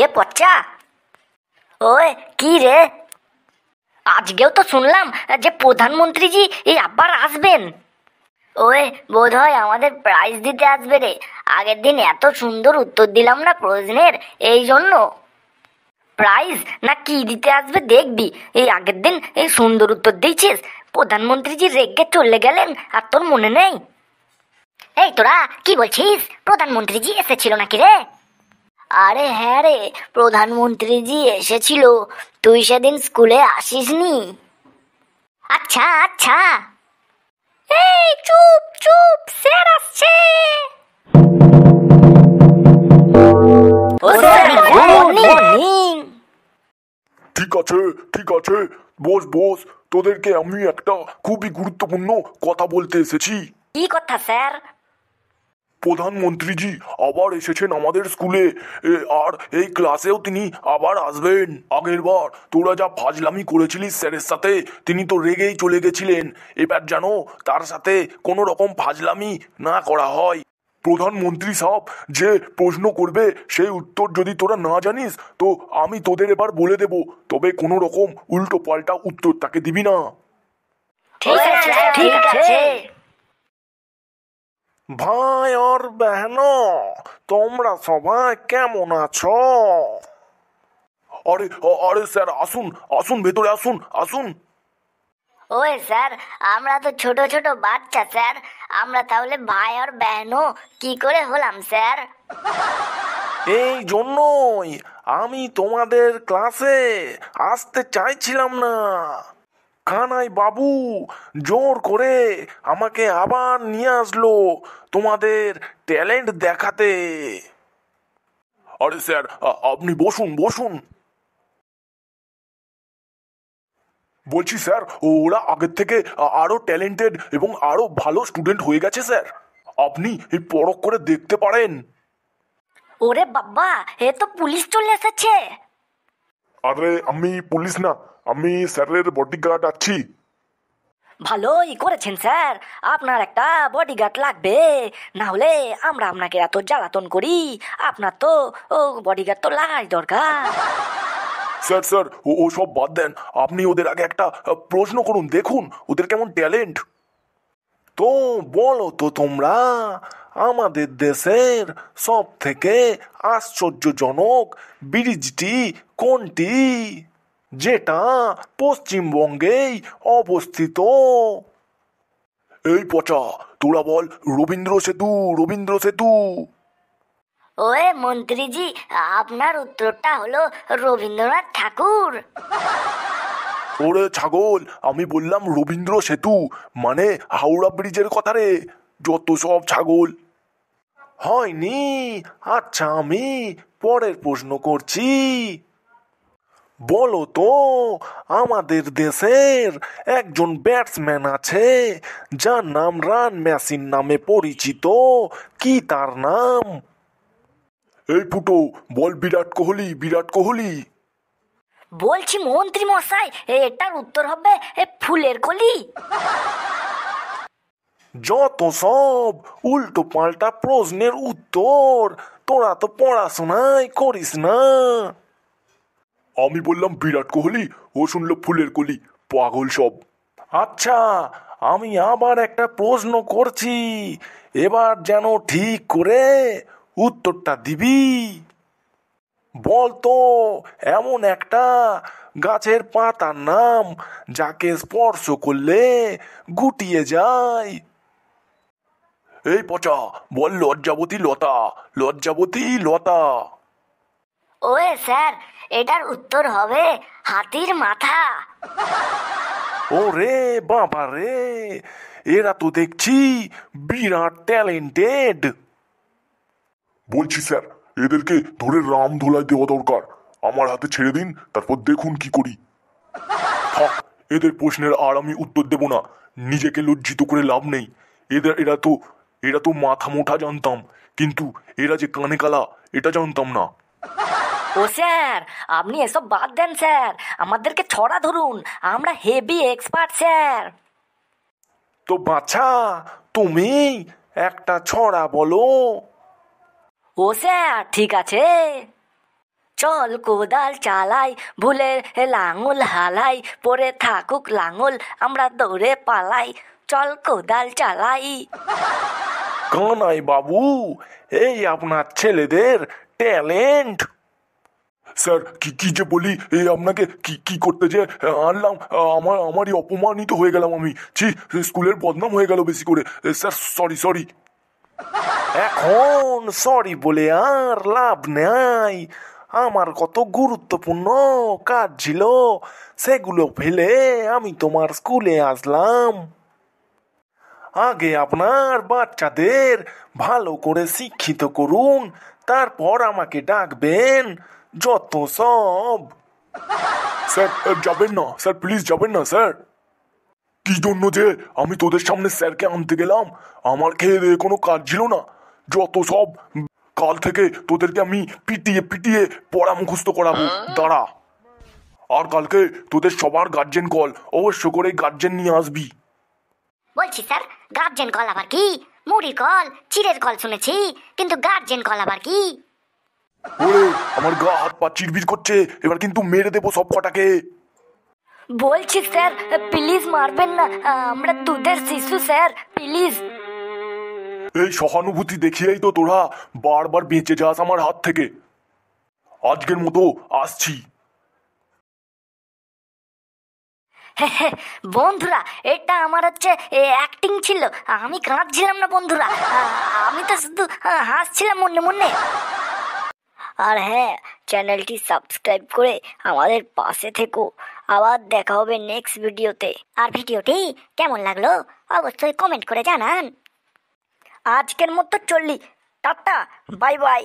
এ পচ্চা, ওই কি রে, আজকেও তো শুনলাম যে প্রধানমন্ত্রীজি এই আবার আসবেন। ওই বোধ হয় আমাদের প্রাইজ দিতে আসবে রে। আগের দিন এত সুন্দর উত্তর দিলাম না প্রশ্নের, এই জন্য। প্রাইজ না কি দিতে আসবে দেখবি। এই আগের দিন এই সুন্দর উত্তর দিয়েছিস, প্রধানমন্ত্রীজি রেগে চলে গেলেন আর তোর মনে নেই? এই তোরা কি বলছিস, প্রধানমন্ত্রীজি এসেছিল নাকি রে? আরে হ্যাঁ রে, প্রধানমন্ত্রীজি এসেছিল, তুই সেদিন স্কুলে আসিসনি। আচ্ছা আচ্ছা, এই চুপ চুপ, স্যার আসছে। ও স্যার, গুড মর্নিং। ঠিক আছে ঠিক আছে, বস বস, তোদেরকে আমি একটা খুবই গুরুত্বপূর্ণ কথা বলতে এসেছি। কি কথা স্যার? প্রধানমন্ত্রীজি আবার এসেছেন আমাদের স্কুলে, আর এই ক্লাসেও তিনি আবার আসবেন। আগের বার তোরা যা ফাজলামি করেছিলিস স্যারের সাথে, তিনি তো রেগেই চলে গেছিলেন। এবার যেন তার সাথে কোনো রকম ফাজলামি না করা হয়। প্রধানমন্ত্রী সাহেব যে প্রশ্ন করবে সেই উত্তর যদি তোরা না জানিস তো আমি তোদের এবার বলে দেব, তবে কোনো রকম উল্টো পাল্টা উত্তর তাকে দিবি না। ঠিক আছে ঠিক আছে। ভাই আর বহনো, তোমরা সবাই কেমন আছো? আরে আরে স্যার, আসুন আসুন, ভেতরে আসুন আসুন। ওই স্যার, আমরা তো ছোট ছোট বাচ্চা স্যার, আমরা তাহলে ভাই আর বেহনো কি করে হলাম স্যার? এই জন্যই আমি তোমাদের ক্লাসে আসতে চাইছিলাম না। কানাই বাবু জোর করে আমাকে আবার নিয়ে আসলো তোমাদের ট্যালেন্ট দেখাতে। আরে স্যার, আপনি বসুন বসুন। বলছি স্যার, ওরা আগের থেকে আরো ট্যালেন্টেড এবং আরো ভালো স্টুডেন্ট হয়ে গেছে স্যার, আপনি এই পরখ করে দেখতে পারেন। ওরে বাবা, এ তো পুলিশ চলে এসেছে। আরে আমি পুলিশ না, আমি স্যারের বডিগার্ড আছি। ভালোই করেছেন স্যার, আপনার একটা বডিগার্ড লাগবে, না হলে আমরা আপনাকে এত জ্বালাতন করি, আপনার তো ও বডিগার্ড তো লাগাই দরকার। স্যার স্যার, ও সব বাদ দেন, আপনি ওদের আগে একটা প্রশ্ন করুন, দেখুন ওদের কেমন ট্যালেন্ট। তো বলো তো তোমরা, আমাদের দেশের সব থেকে আশ্চর্যজনক ব্রিজটি কোনটি, যেটা পশ্চিমবঙ্গেই অবস্থিত? এই পচা, তোরা বল, রবীন্দ্র সেতু রবীন্দ্র সেতু। ওয়ে মন্ত্রীজি, আপনার উত্তরটা হলো রবীন্দ্রনাথ ঠাকুর। ওরে ছাগল, আমি বললাম রবীন্দ্র সেতু, মানে হাওড়া ব্রিজের কথা রে, যত সব ছাগল। হয়নি? আচ্ছা, আমি পরের প্রশ্ন করছি। বলো তো, আমাদের দেশের একজন ব্যাটসম্যান আছে যার নাম রান মেশিন নামে পরিচিত, কি তার নাম? এই ফুটো, বল বিরাট কোহলি বিরাট কোহলি। বলছি মন্ত্রী মশাই, এটার উত্তর হবে ফুলের কলি। যত সব উল্টো পাল্টা প্রশ্নের উত্তর, তোরা তো পড়াশোনাই করিস না। আমি বললাম বিরাট কোহলি, ও শুনলো ফুলের কলি, পাগল সব। আচ্ছা, আমি আবার একটা প্রশ্ন করছি, এবার যেন ঠিক করে উত্তরটা দিবি। বলতো, এমন একটা গাছের পাতার নাম যাকে স্পর্শ করলে গুটিয়ে যায়। এই পচা, বল লজ্জাবতী লতা লজ্জাবতী লতা। ওয়ে স্যার, এটার উত্তর হবে হাতির মাথা। ওরে বাবা রে, এরা তো দেখছি বিরাট ট্যালেন্টেড। বলছি স্যার, এদেরকে ধরে রাম ধোলাই দেওয়া দরকার, আমার হাতে ছেড়ে দিন, তারপর দেখুন কি করি। থাক, এদের প্রশ্নের আর আমি উত্তর দেব না, নিজেকে লজ্জিত করে লাভ নেই। এরা তো মাথা মোটা জানতাম, কিন্তু এরা যে কানে কালা এটা জানতাম না। ও স্যার, আপনি এসব বাদ দেন স্যার, আমাদেরকে ছড়া ধরুন, আমরা হেভি এক্সপার্ট স্যার। তো বাছা, তুমি একটা ছড়া বলো। ও স্যার ঠিক আছে, চল কোদাল চালাই, ভুলের লাঙল হালাই, পরে থাকুক লাঙল আমরা দৌড়ে পালাই, চল কোদাল চালাই। কানাই বাবু, এই আপনার ছেলেদের ট্যালেন্ট। স্যার কি কি যে বলি, এই আপনাকে কি কি করতে যে আনলাম, আমারই অপমানিত হয়ে গেলাম আমি। ছি, স্কুলের বদনাম হয়ে গেল বেশি করে। Sir sorry sorry. এখন সরি বলে আর লাভ নাই। আমার কত গুরুত্বপূর্ণ কাজ ছিল, সেগুলো ফেলে আমি তোমার স্কুলে আসলাম। আগে আপনার বাচ্চাদের ভালো করে শিক্ষিত করুন, তারপর আমাকে ডাকবেন। যত সব। স্যার যাবেন না স্যার, প্লিজ যাবেন না স্যার। কি জন্য যে আমি তোদের সামনে স্যারকে আনতে গেলাম? আমার খেয়ে দিয়ে কোনো কাজ ছিল না। যত সব। কাল থেকে তোদেরকে আমি পিটিয়ে পিটিয়ে পড়া মুখস্থ করাবো, দাঁড়া। আর কালকে তোদের সবার গার্জেন কল, অবশ্য করে গার্জেন নিয়ে আসবি। বলছি স্যার, গার্জেন কল আবার কি? মুড়ির কল, চিড়ের কল শুনেছি, কিন্তু গার্জেন কল আবার কি? ওরে, আমার গা হাত পা চিরবির করছে, এবার কিন্তু মেরে দেবো সব কটাকে। বলছি স্যার, প্লিজ মারবেন না, আমরা দুধের শিশু স্যার, প্লিজ। এই সহানুভূতি দেখিয়েই তো তোরা বারবার বেঁচে যাস আমার হাত থেকে। আজকের মতো আসছি। বন্ধুরা, এটা আমার হচ্ছে অ্যাক্টিং ছিল, আমি কাঁদছিলাম না বন্ধুরা, আমি তো শুধু হাসছিলাম মনে মনে। আর হ্যাঁ, চ্যানেলটি সাবস্ক্রাইব করে আমাদের পাশে থেকো। আবার দেখা হবে নেক্সট ভিডিওতে। আর ভিডিওটি কেমন লাগলো অবশ্যই কমেন্ট করে জানান। আজকের মতো চললি, টাটা, বাই বাই।